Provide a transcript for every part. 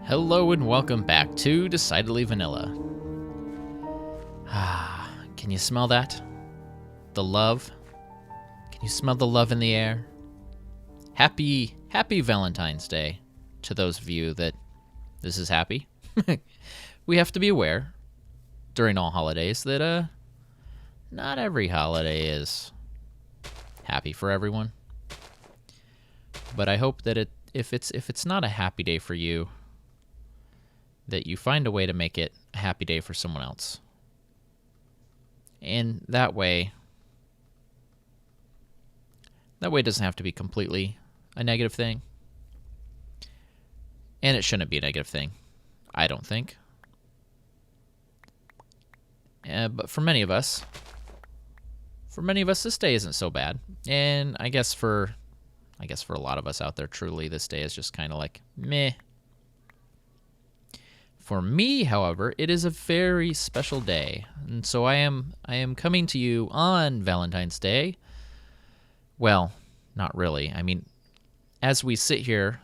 Hello and welcome back to Decidedly Vanilla. Can you smell that? The love? Can you smell the love in the air? Happy Valentine's Day to those of you that this is happy. We have to be aware during all holidays that not every holiday is happy for everyone. But I hope that if it's not a happy day for you, that you find a way to make it a happy day for someone else. And that way it doesn't have to be completely a negative thing. And it shouldn't be a negative thing, I don't think. But for many of us, this day isn't so bad. And I guess for a lot of us out there, truly, this day is just kind of like, meh. For me, however, it is a very special day, and so I am coming to you on Valentine's Day. Well, not really. I mean, as we sit here,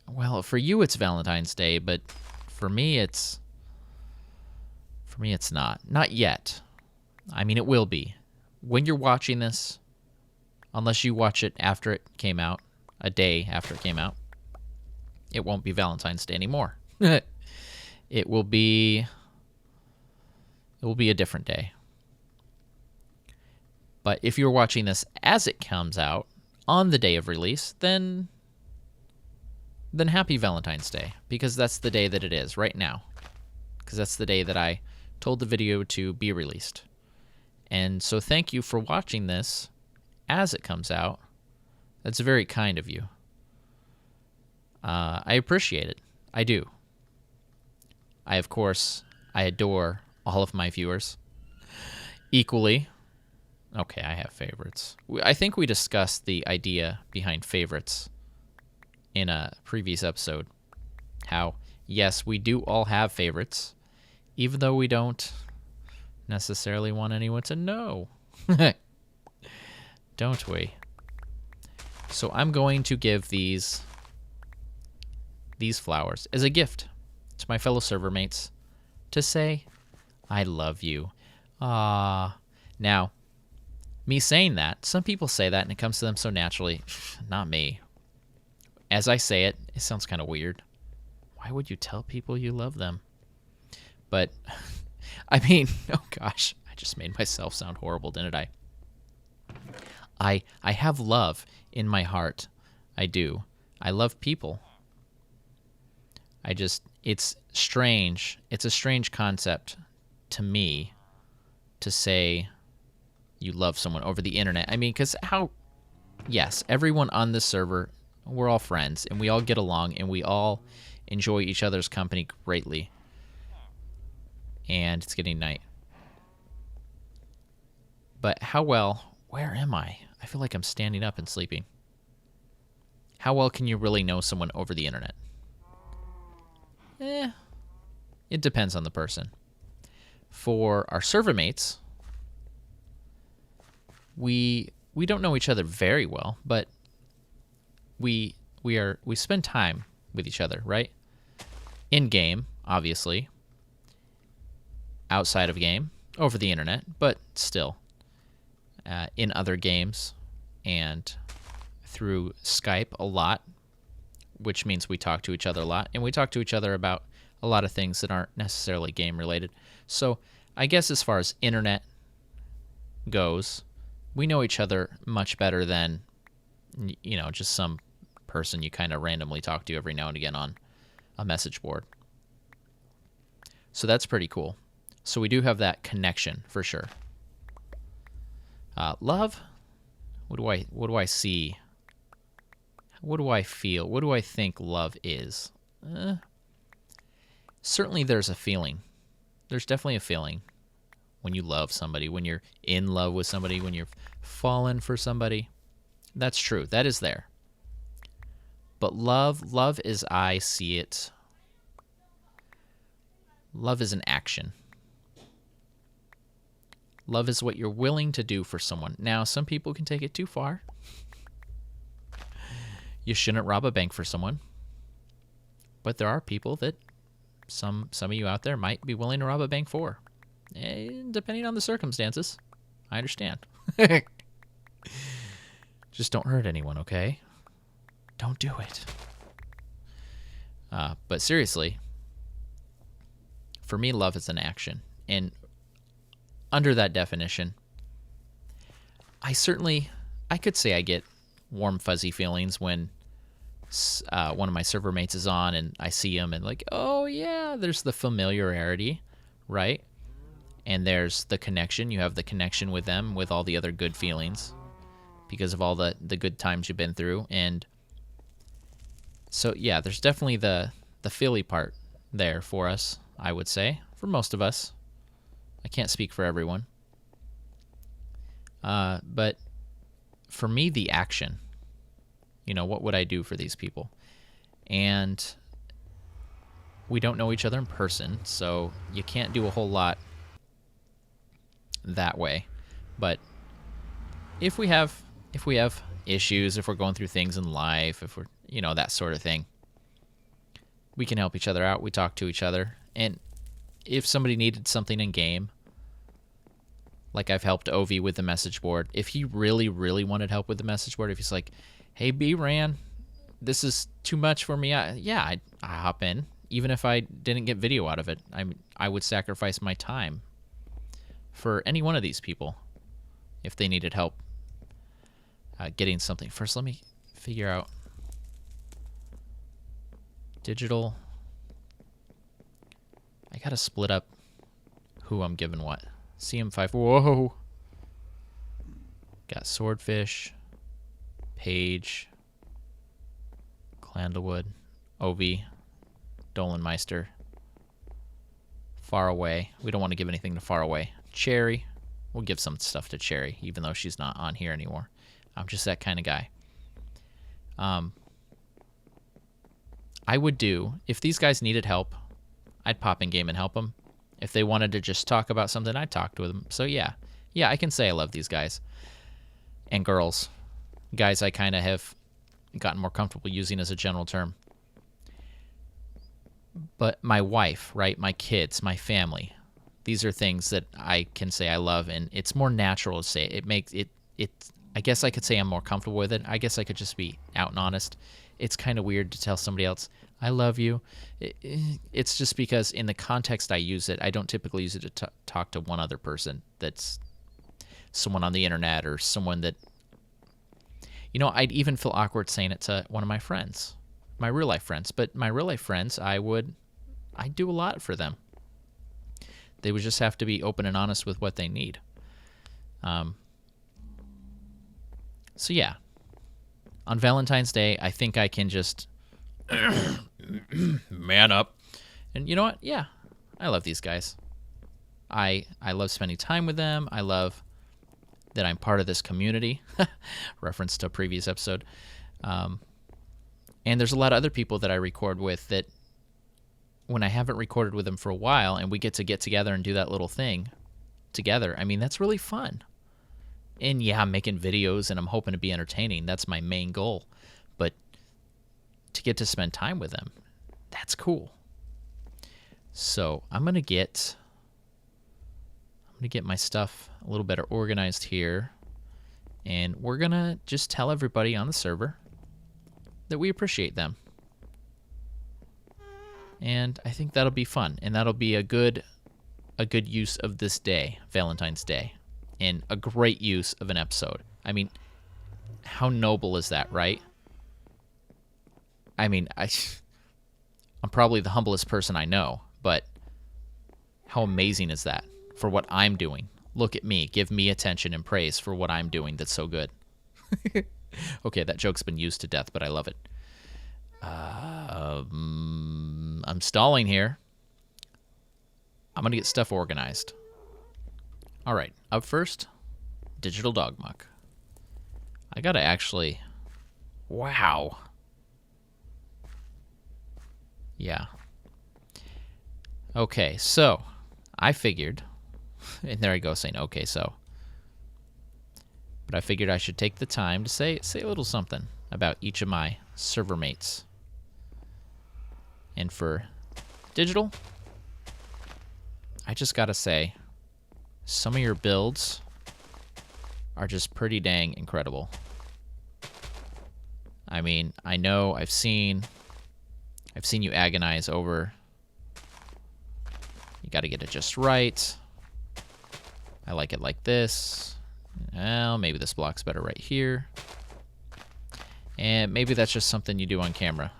well, for you it's Valentine's Day, but for me it's not. Not yet. I mean, it will be. When you're watching this, unless you watch it after it came out, a day after it came out, it won't be Valentine's Day anymore. It will be a different day. But if you're watching this as it comes out on the day of release, then happy Valentine's Day, because that's the day that it is right now. Because that's the day that I told the video to be released. And so thank you for watching this as it comes out. That's very kind of you. I appreciate it. I do. I adore all of my viewers equally. Okay, I have favorites. I think we discussed the idea behind favorites in a previous episode. How, yes, we do all have favorites, even though we don't necessarily want anyone to know. Don't we? So I'm going to give these flowers as a gift to my fellow server mates to say, I love you. Now, me saying that, some people say that and it comes to them so naturally. Not me. As I say it, it sounds kind of weird. Why would you tell people you love them? But, I mean, oh gosh, I just made myself sound horrible, didn't I? I have love in my heart. I do. I love people. It's strange. It's a strange concept to me to say you love someone over the internet. I mean, because yes, everyone on this server, we're all friends, and we all get along, and we all enjoy each other's company greatly. And it's getting night. But where am I? I feel like I'm standing up and sleeping. How well can you really know someone over the internet? It depends on the person. For our server mates, we don't know each other very well, but we spend time with each other, right? In game, obviously. Outside of game, over the internet, but still. In other games and through Skype a lot, which means we talk to each other a lot, and we talk to each other about a lot of things that aren't necessarily game related. So I guess as far as internet goes, we know each other much better than, just some person you kind of randomly talk to every now and again on a message board. So that's pretty cool. So we do have that connection for sure. Love? What do I see? What do I feel? What do I think love is? Certainly there's a feeling. There's definitely a feeling when you love somebody, when you're in love with somebody, when you're fallen for somebody. That's true. That is there. But love as I see it, love is an action. Love is what you're willing to do for someone. Now, some people can take it too far. You shouldn't rob a bank for someone. But there are people that some of you out there might be willing to rob a bank for. Depending on the circumstances. I understand. Just don't hurt anyone, okay? Don't do it. But seriously, for me, love is an action. And under that definition, I could say I get warm, fuzzy feelings when one of my server mates is on and I see him and like, oh yeah, there's the familiarity, right? And there's the connection. You have the connection with them with all the other good feelings because of all the good times you've been through. And so, yeah, there's definitely the feely part there for us, I would say, for most of us. I can't speak for everyone. But for me, the action, what would I do for these people? And we don't know each other in person, so you can't do a whole lot that way. But if we have issues, if we're going through things in life, if we're, that sort of thing, we can help each other out. We talk to each other. And if somebody needed something in game, like I've helped Ovi with the message board, if he really, really wanted help with the message board, if he's like, hey, bRanN, this is too much for me, I hop in. Even if I didn't get video out of it, I would sacrifice my time for any one of these people if they needed help getting something. First, let me figure out digital. I gotta split up who I'm giving what. CM5. Whoa. Got Swordfish, Page, Clandlewood, Ovi, Dolanmeister, Far Away. We don't want to give anything to Far Away. Cherry. We'll give some stuff to Cherry, even though she's not on here anymore. I'm just that kind of guy. I would do, if these guys needed help, I'd pop in game and help them. If they wanted to just talk about something, I'd talk to them. So yeah, I can say I love these guys. And girls. Guys I kind of have gotten more comfortable using as a general term. But my wife, right, my kids, my family, these are things that I can say I love, and it's more natural to say. It makes it I guess I could say I'm more comfortable with it. I guess I could just be out and honest. It's kind of weird to tell somebody else, I love you. It's just because in the context I use it, I don't typically use it to talk to one other person that's someone on the internet or someone that, I'd even feel awkward saying it to one of my friends, my real life friends. But my real life friends, I'd do a lot for them. They would just have to be open and honest with what they need. So yeah, on Valentine's Day, I think I can just man up. And you know what? Yeah, I love these guys. I love spending time with them. I love that I'm part of this community. Reference to a previous episode. And there's a lot of other people that I record with that when I haven't recorded with them for a while and we get together and do that little thing together, that's really fun. And yeah, I'm making videos and I'm hoping to be entertaining. That's my main goal. But to get to spend time with them, that's cool. So I'm gonna get my stuff a little better organized here, and we're gonna just tell everybody on the server that we appreciate them. And I think that'll be fun, and that'll be a good use of this day, Valentine's Day. And a great use of an episode. How noble is that, right? I'm probably the humblest person I know, but how amazing is that for what I'm doing? Look at me. Give me attention and praise for what I'm doing that's so good. Okay, that joke's been used to death, but I love it. I'm stalling here. I'm going to get stuff organized. All right, up first, Digital Dog Muck. I gotta actually, wow. Yeah. Okay, so I figured, and there I go saying, okay, so. But I figured I should take the time to say a little something about each of my server mates. And for digital, I just gotta say, some of your builds are just pretty dang incredible. I mean, I know I've seen you agonize over, you gotta get it just right. I like it like this. Well, maybe this block's better right here. And maybe that's just something you do on camera.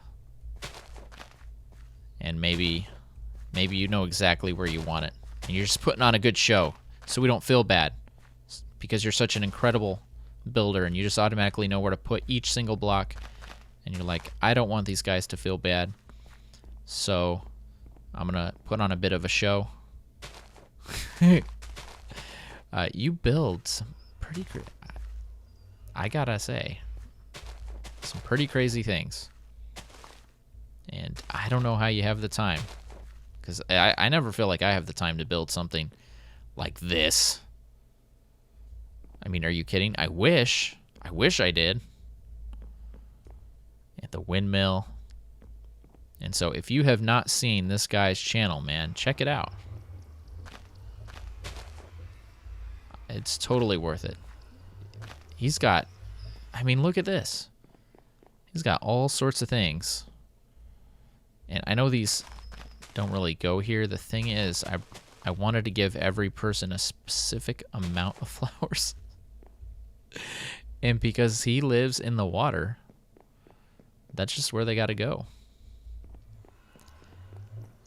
And maybe you know exactly where you want it. And you're just putting on a good show so we don't feel bad. Because you're such an incredible builder and you just automatically know where to put each single block. And you're like, I don't want these guys to feel bad. So I'm going to put on a bit of a show. You build some pretty, I gotta say, some pretty crazy things. And I don't know how you have the time. Because I never feel like I have the time to build something like this. I mean, are you kidding? I wish I did. And the windmill. And so if you have not seen this guy's channel, man, check it out. It's totally worth it. He's got, I mean, look at this. He's got all sorts of things. And I know these don't really go here. The thing is, I wanted to give every person a specific amount of flowers. And because he lives in the water, that's just where they got to go.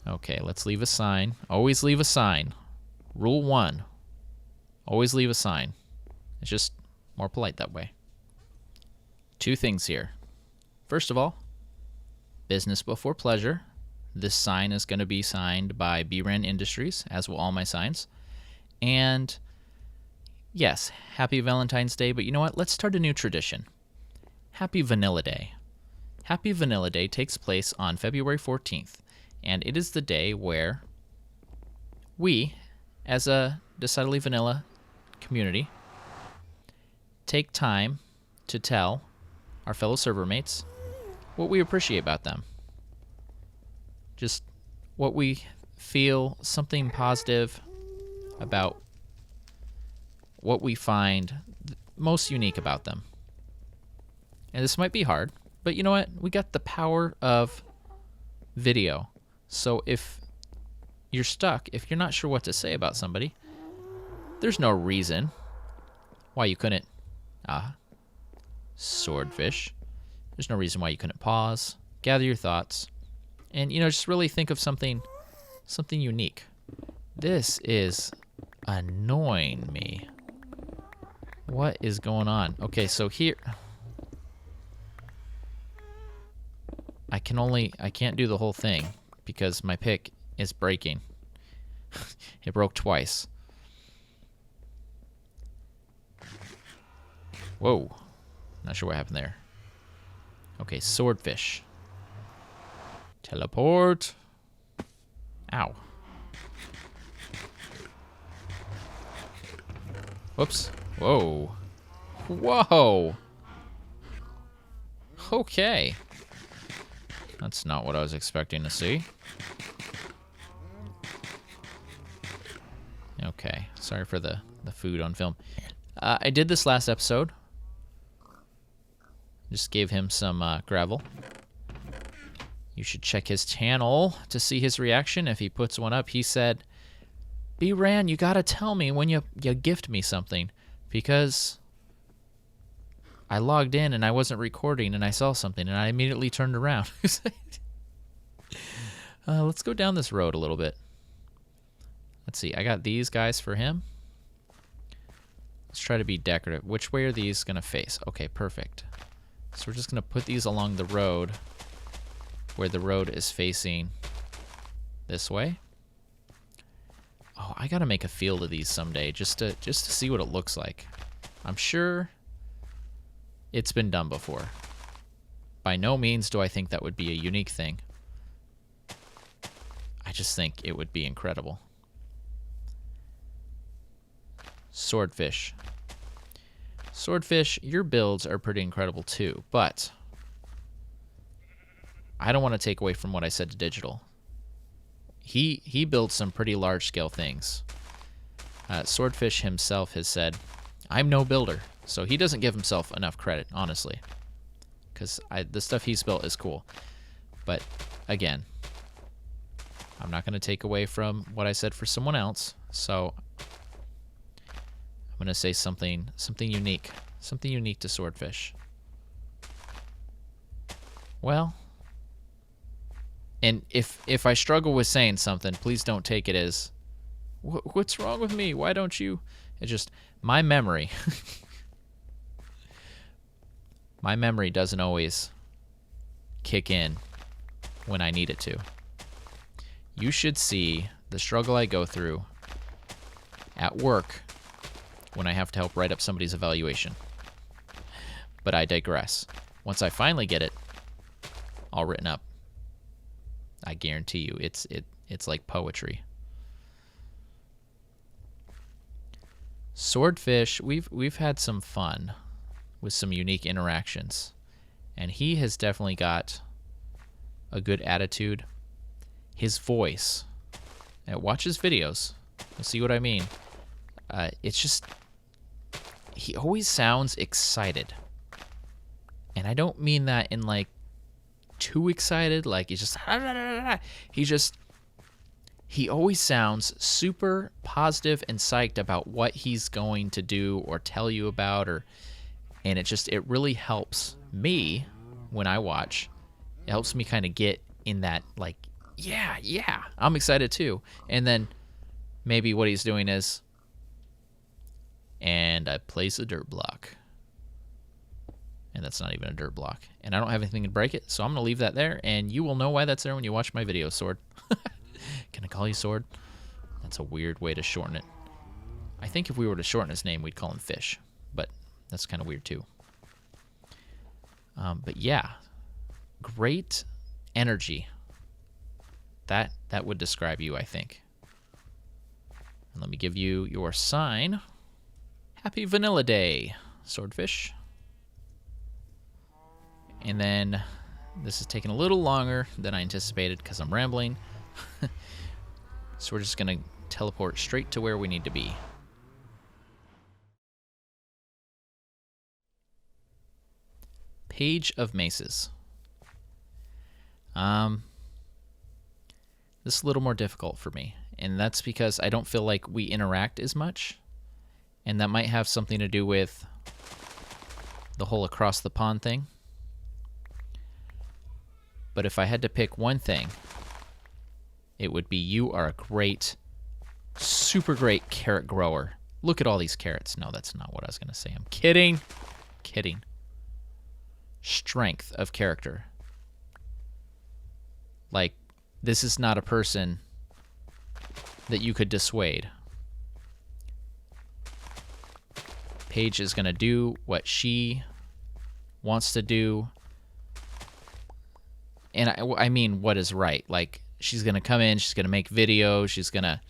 Okay, let's leave a sign. Always leave a sign. Rule 1. Always leave a sign. It's just more polite that way. 2 things here. First of all, business before pleasure. This sign is going to be signed by bRanN Industries, as will all my signs. And yes, happy Valentine's Day, but you know what? Let's start a new tradition. Happy Vanilla Day. Happy Vanilla Day takes place on February 14th, and it is the day where we, as a decidedly vanilla community, take time to tell our fellow server mates what we appreciate about them. Just what we feel, something positive about what we find most unique about them. And this might be hard, but you know what? We got the power of video. So if you're stuck, if you're not sure what to say about somebody, there's no reason why you couldn't, swordfish. There's no reason why you couldn't pause, gather your thoughts, and, you know, just really think of something unique. This is annoying me. What is going on? Okay, so here, I can't do the whole thing because my pick is breaking. It broke twice. Whoa. Not sure what happened there. Okay, swordfish. Teleport. Ow. Whoops. Whoa. Whoa. Okay. That's not what I was expecting to see. Okay. Sorry for the food on film. I did this last episode. Just gave him some gravel. You should check his channel to see his reaction if he puts one up. He said, bRanN, you gotta tell me when you gift me something, because I logged in and I wasn't recording and I saw something and I immediately turned around. Let's go down this road a little bit. Let's see. I got these guys for him. Let's try to be decorative. Which way are these gonna face? Okay, perfect. So we're just gonna put these along the road where the road is facing this way. Oh, I gotta make a field of these someday just to see what it looks like. I'm sure it's been done before. By no means do I think that would be a unique thing. I just think it would be incredible. Swordfish. Swordfish, your builds are pretty incredible too, but I don't want to take away from what I said to Digital. He built some pretty large-scale things. Swordfish himself has said, I'm no builder. So he doesn't give himself enough credit, honestly. Because the stuff he's built is cool. But, again, I'm not going to take away from what I said for someone else. So I'm going to say something unique. Something unique to Swordfish. Well, and if I struggle with saying something, please don't take it as, what's wrong with me? Why don't you? It's just my memory. My memory doesn't always kick in when I need it to. You should see the struggle I go through at work when I have to help write up somebody's evaluation. But I digress. Once I finally get it all written up, I guarantee you it's like poetry. Swordfish, we've had some fun with some unique interactions, and he has definitely got a good attitude. His voice, watch his videos, you'll see what I mean. It's just, he always sounds excited, and I don't mean that in like too excited, like he's just he always sounds super positive and psyched about what he's going to do or tell you about, and it really helps me when I watch. It helps me kind of get in that, like, yeah, I'm excited too. And then maybe what he's doing is, and I place a dirt block. And that's not even a dirt block. And I don't have anything to break it, so I'm going to leave that there, and you will know why that's there when you watch my video, Sword. Can I call you Sword? That's a weird way to shorten it. I think if we were to shorten his name, we'd call him Fish. But that's kind of weird, too. But yeah, great energy. That would describe you, I think. And let me give you your sign. Happy Vanilla Day, Swordfish. And then this is taking a little longer than I anticipated because I'm rambling. So we're just going to teleport straight to where we need to be. Page of Maces. This is a little more difficult for me, and that's because I don't feel like we interact as much, and that might have something to do with the whole across the pond thing. But if I had to pick one thing, it would be you are a great, super great carrot grower. Look at all these carrots. No, that's not what I was going to say. I'm kidding. Kidding. Strength of character. Like, this is not a person that you could dissuade. Paige is going to do what she wants to do. And I mean what is right. Like, she's going to come in, she's going to make videos, she's going to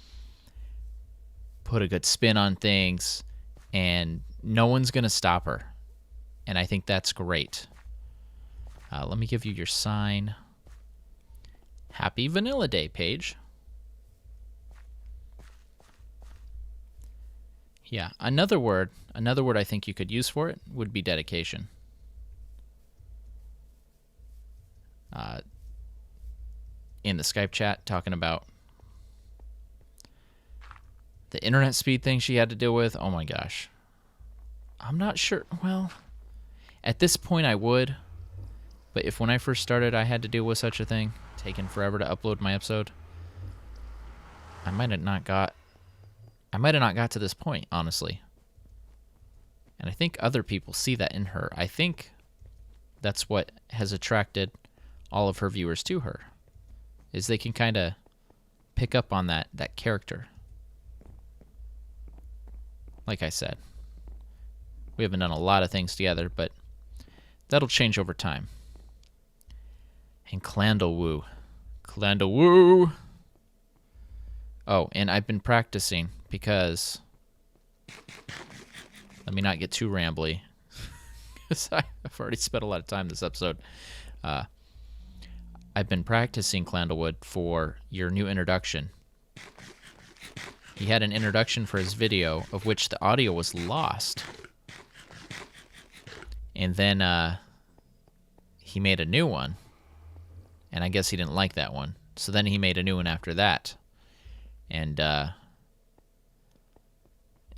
put a good spin on things, and no one's going to stop her. And I think that's great. Let me give you your sign. Happy Vanilla Day, Paige. Yeah, another word I think you could use for it would be dedication. In the Skype chat, talking about the internet speed thing she had to deal with. Oh my gosh. I'm not sure. Well, at this point I would. But if when I first started I had to deal with such a thing, taking forever to upload my episode, I might have not got to this point, honestly. And I think other people see that in her. I think that's what has attracted all of her viewers to her, is they can kind of pick up on that character. Like I said, we haven't done a lot of things together, but that'll change over time. And Clandlewoo. Clandlewoo! Oh, and I've been practicing because, let me not get too rambly, because I've already spent a lot of time this episode. I've been practicing Clandlewood for your new introduction. He had an introduction for his video of which the audio was lost. And then he made a new one. And I guess he didn't like that one. So then he made a new one after that. And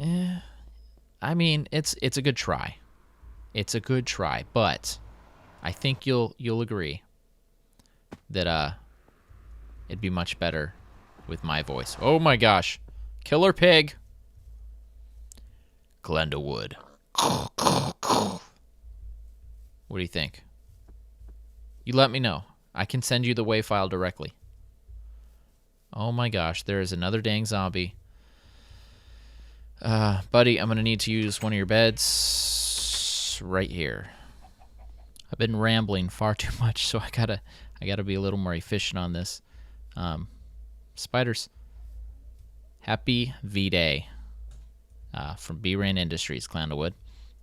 I mean, it's a good try. It's a good try, but I think you'll agree that it'd be much better with my voice. Oh my gosh. Killer pig. Clandlewood. What do you think? You let me know. I can send you the WAV file directly. Oh my gosh, there is another dang zombie. Buddy, I'm gonna need to use one of your beds right here. I've been rambling far too much, so I gotta be a little more efficient on this. Spiders. Happy V-Day from bRanN Industries, Clandlewood.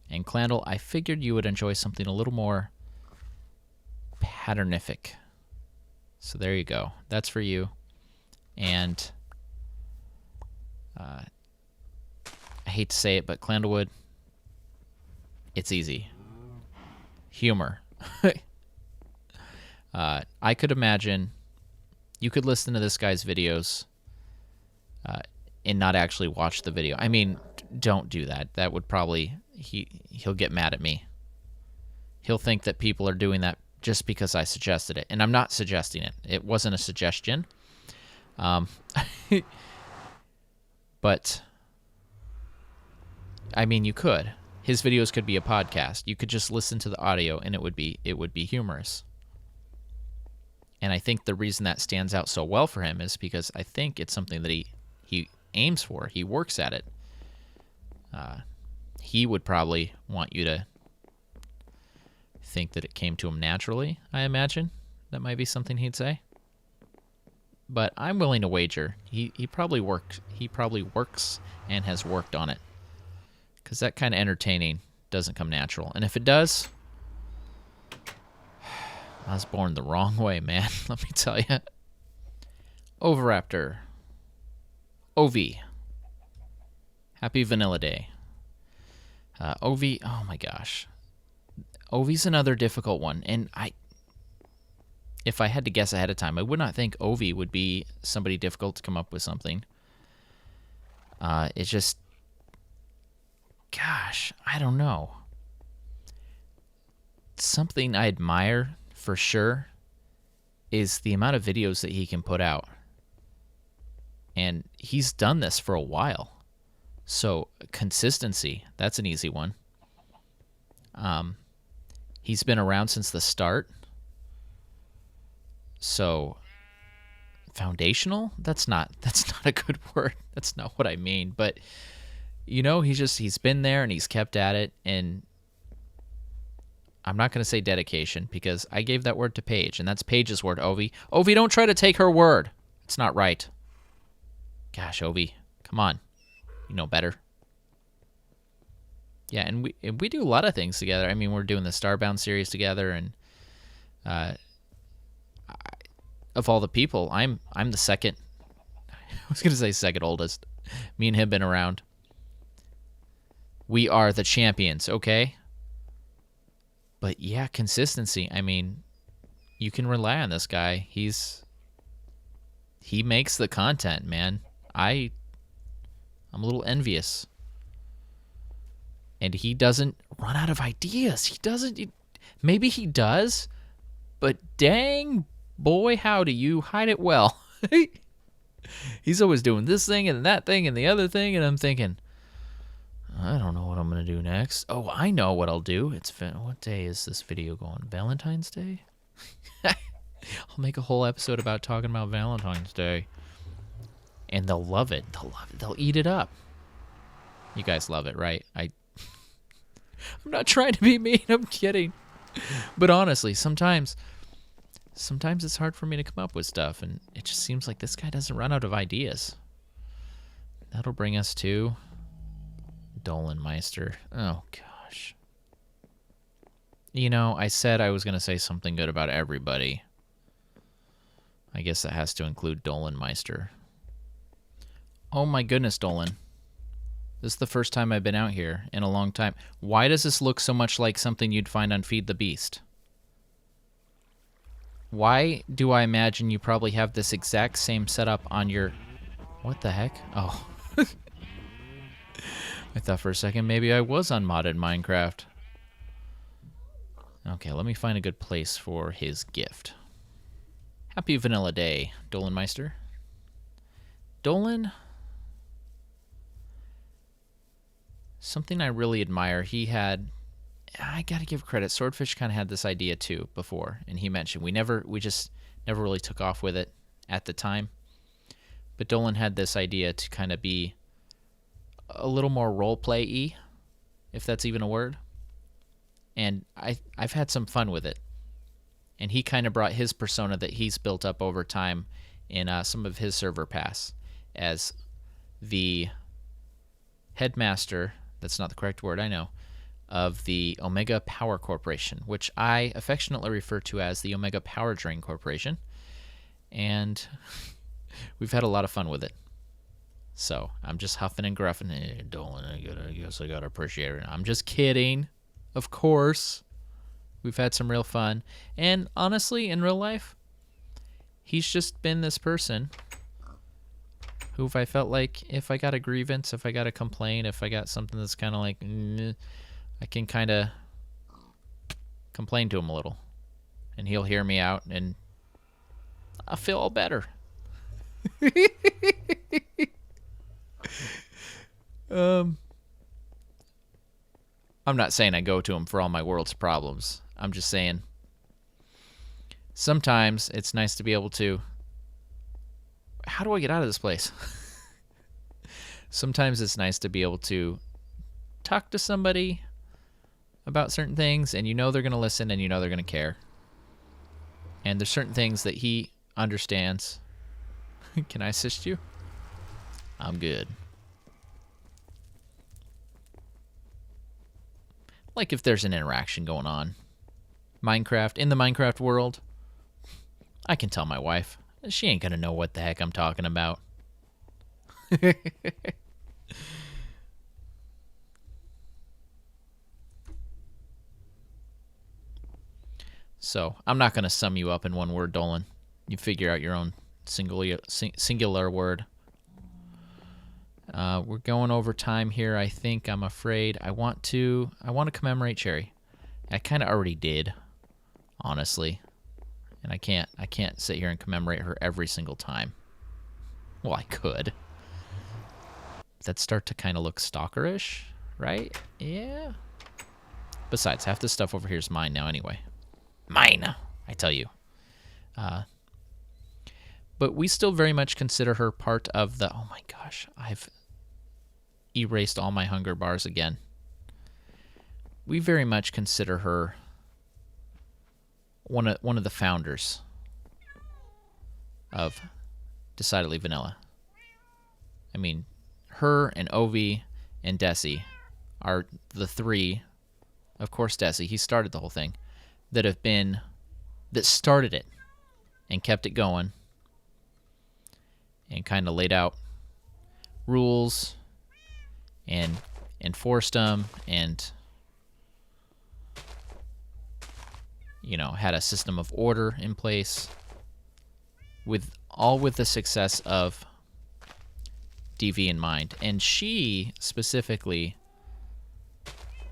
And Clandle, I figured you would enjoy something a little more patternific. So there you go. That's for you. And I hate to say it, but Clandlewood, it's easy. Humor. I could imagine you could listen to this guy's videos and not actually watch the video. I mean, don't do that. That would probably, he'll get mad at me. He'll think that people are doing that just because I suggested it. And I'm not suggesting it. It wasn't a suggestion. But, I mean, you could. His videos could be a podcast. You could just listen to the audio and it would be humorous. And I think the reason that stands out so well for him is because I think it's something that he aims for. He works at it. He would probably want you to think that it came to him naturally, I imagine. That might be something he'd say. But I'm willing to wager he probably works and has worked on it. Because that kind of entertaining doesn't come natural. And if it does, I was born the wrong way, man. Let me tell you. Oviraptor. OV. Happy Vanilla Day. OV, oh my gosh. OV's another difficult one. And if I had to guess ahead of time, I would not think OV would be somebody difficult to come up with something. It's just, gosh, I don't know. Something I admire for sure is the amount of videos that he can put out. And he's done this for a while. So consistency, that's an easy one. He's been around since the start. So foundational, that's not a good word. That's not what I mean, but you know, he's been there and he's kept at it. And I'm not going to say dedication because I gave that word to Paige, and that's Paige's word. Ovi, don't try to take her word. It's not right. Gosh, Ovi, come on. You know better. Yeah, and we do a lot of things together. I mean, we're doing the Starbound series together, and of all the people, I'm the second. I was gonna say second oldest. Me and him been around. We are the champions, okay? But yeah, consistency. I mean, you can rely on this guy. He makes the content, man. I'm a little envious. And he doesn't run out of ideas. He doesn't. Maybe he does, but dang, boy, how do you hide it well. He's always doing this thing and that thing and the other thing, and I'm thinking, I don't know what I'm going to do next. Oh, I know what I'll do. What day is this video going? Valentine's Day? I'll make a whole episode about talking about Valentine's Day. And they'll love it. They'll eat it up. You guys love it, right? I'm not trying to be mean. I'm kidding. But honestly, sometimes it's hard for me to come up with stuff, and it just seems like this guy doesn't run out of ideas. That'll bring us to Dolenmeister. Oh, gosh. You know, I said I was going to say something good about everybody. I guess that has to include Dolan Meister. Oh my goodness, Dolan. This is the first time I've been out here in a long time. Why does this look so much like something you'd find on Feed the Beast? Why do I imagine you probably have this exact same setup on your... What the heck? Oh. I thought for a second maybe I was on modded Minecraft. Okay, let me find a good place for his gift. Happy Vanilla Day, Dolan Meister. Dolan... Something I really admire, he had... I gotta give credit, Swordfish kind of had this idea too before, and he mentioned we just never really took off with it at the time. But Dolan had this idea to kind of be a little more roleplay-y, if that's even a word. And I've had some fun with it. And he kind of brought his persona that he's built up over time in some of his server pass as the headmaster, that's not the correct word, I know, of the Omega Power Corporation, which I affectionately refer to as the Omega Power Drain Corporation. And we've had a lot of fun with it. So I'm just huffing and gruffing. Hey, Dolan, I guess I gotta appreciate it. I'm just kidding. Of course. We've had some real fun. And honestly, in real life, he's just been this person who, if I felt like, if I got a grievance, if I got a complaint, if I got something that's kind of like, I can kind of complain to him a little. And he'll hear me out, and I'll feel all better. I'm not saying I go to him for all my world's problems. I'm just saying sometimes it's nice to be able to... How do I get out of this place? Sometimes it's nice to be able to talk to somebody about certain things, and you know they're going to listen, and you know they're going to care. And there's certain things that he understands. Can I assist you? I'm good. Like if there's an interaction going on. Minecraft, in the Minecraft world, I can tell my wife. She ain't gonna know what the heck I'm talking about. So, I'm not gonna sum you up in one word, Dolan. You figure out your own singular word. We're going over time here. I think, I'm afraid. I want to commemorate Cherry. I kind of already did, honestly. And I can't sit here and commemorate her every single time. Well, I could. That'd start to kind of look stalkerish, right? Yeah. Besides, half this stuff over here is mine now anyway. Mine, I tell you. But we still very much consider her part of the... Oh my gosh, I've erased all my hunger bars again. We very much consider her one of the founders of Decidedly Vanilla. I mean, her and Ovi and Desi are the three, of course Desi, he started the whole thing, that started it and kept it going and kind of laid out rules and enforced them and, you know, had a system of order in place with the success of DV in mind. And she specifically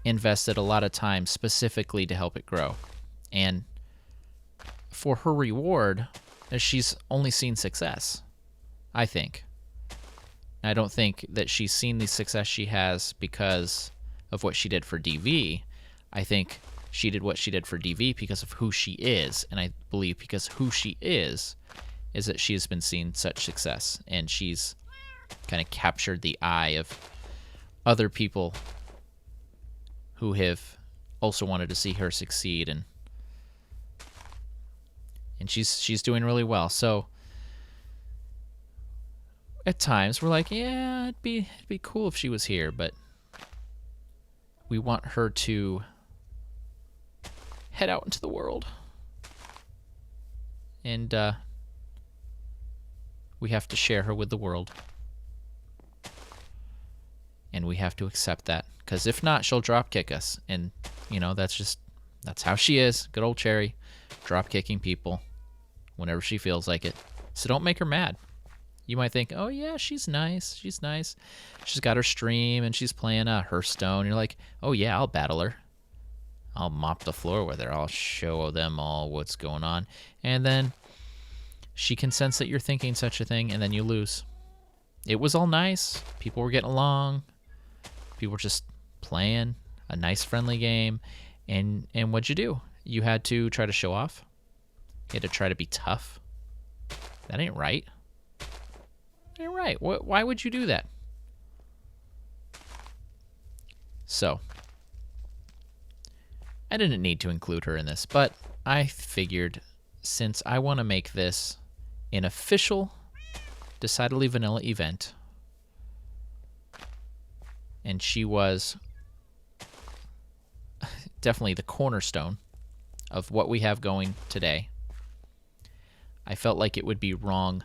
invested a lot of time specifically to help it grow. And for her reward, she's only seen success, I think. I don't think that she's seen the success she has because of what she did for DV. I think she did what she did for DV because of who she is. And I believe because who she is that she has been seeing such success. And she's kind of captured the eye of other people who have also wanted to see her succeed. And she's doing really well. So at times we're like, yeah, it'd be cool if she was here, but we want her to head out into the world and We have to share her with the world. And we have to accept that. Because if not, she'll drop kick us. And, you know, that's how she is. Good old Cherry. Drop kicking people whenever she feels like it. So don't make her mad. You might think, oh yeah, she's nice. She's nice. She's got her stream and she's playing Hearthstone. You're like, oh yeah, I'll battle her. I'll mop the floor with her. I'll show them all what's going on. And then she can sense that you're thinking such a thing, and then you lose. It was all nice. People were getting along. People were just playing a nice, friendly game. And what'd you do? You had to try to show off. You had to try to be tough. That ain't right. That ain't right. Why would you do that? So, I didn't need to include her in this, but I figured since I want to make this an official, decidedly vanilla event, and she was definitely the cornerstone of what we have going today, I felt like it would be wrong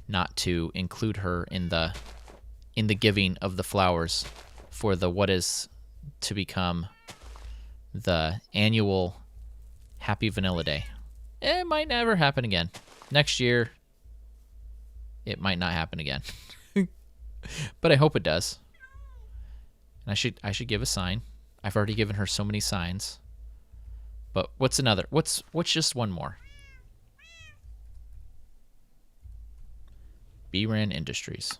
not to include her in the giving of the flowers for the what is to become the annual Happy Vanilla Day. It might never happen again. Next year, it might not happen again. But I hope it does. And I should give a sign. I've already given her so many signs. But what's another? What's just one more? bRanN Industries.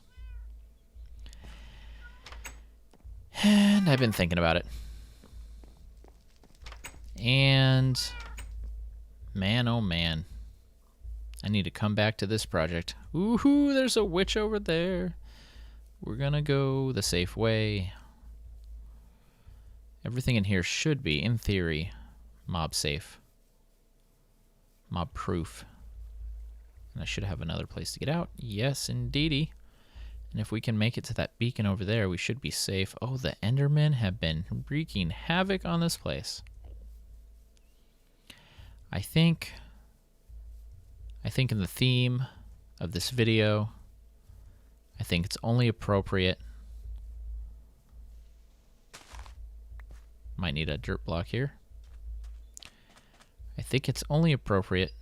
And I've been thinking about it. And man, oh man, I need to come back to this project. Ooh, there's a witch over there. We're gonna go the safe way. Everything in here should be, in theory, mob safe, mob proof. And I should have another place to get out. Yes, indeedy. And if we can make it to that beacon over there, we should be safe. Oh, the Endermen have been wreaking havoc on this place. I think in the theme of this video, I think it's only appropriate. Might need a dirt block here. I think it's only appropriate,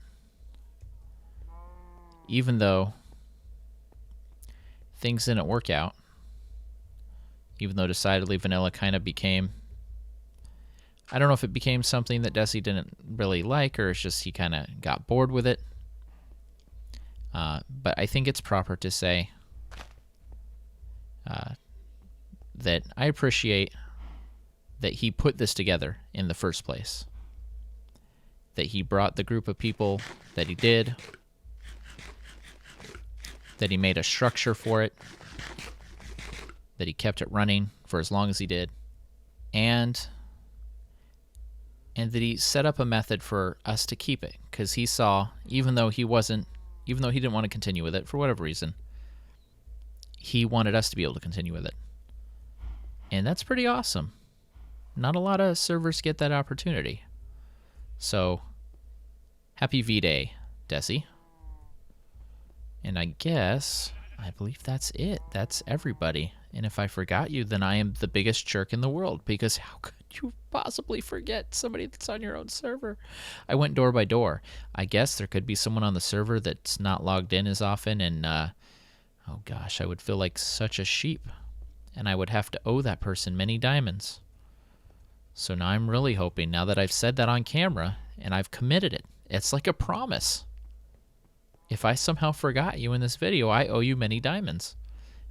even though things didn't work out, even though decidedly vanilla kind of became, I don't know if it became something that Desi didn't really like, or it's just he kind of got bored with it. But I think it's proper to say that I appreciate that he put this together in the first place. That he brought the group of people that he did. That he made a structure for it. That he kept it running for as long as he did. And that he set up a method for us to keep it. Because he saw, even though he didn't want to continue with it for whatever reason, he wanted us to be able to continue with it. And that's pretty awesome. Not a lot of servers get that opportunity. So, happy V-Day, Desi. And I believe that's it. That's everybody. And if I forgot you, then I am the biggest jerk in the world, because how could you possibly forget somebody that's on your own server? I went door by door. I guess there could be someone on the server that's not logged in as often, and oh gosh, I would feel like such a sheep, and I would have to owe that person many diamonds. So now I'm really hoping, now that I've said that on camera and I've committed it, it's like a promise. If I somehow forgot you in this video, I owe you many diamonds.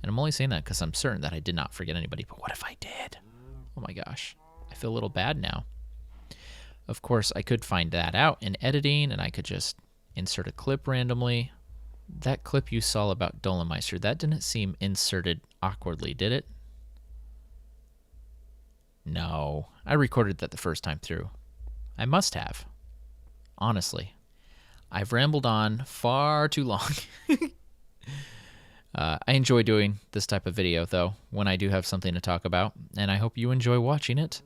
And I'm only saying that because I'm certain that I did not forget anybody. But what if I did? Oh my gosh. I feel a little bad now. Of course, I could find that out in editing, and I could just insert a clip randomly. That clip you saw about Dolomeister, that didn't seem inserted awkwardly, did it? No. I recorded that the first time through. I must have. Honestly. I've rambled on far too long. I enjoy doing this type of video, though, when I do have something to talk about, and I hope you enjoy watching it.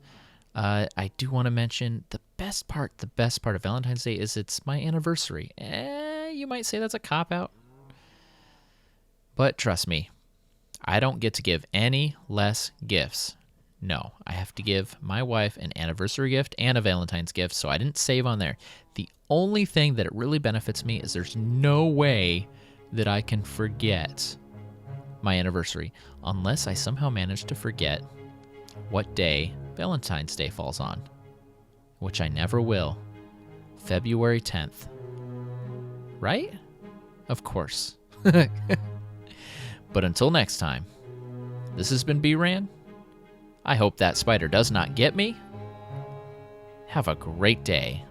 I do want to mention the best part of Valentine's Day is it's my anniversary. You might say that's a cop-out. But trust me, I don't get to give any less gifts. No, I have to give my wife an anniversary gift and a Valentine's gift, so I didn't save on there. The only thing that it really benefits me is there's no way that I can forget my anniversary unless I somehow manage to forget what day Valentine's Day falls on, which I never will. February 10th. Right? Of course. But until next time, this has been bRanN. I hope that spider does not get me. Have a great day.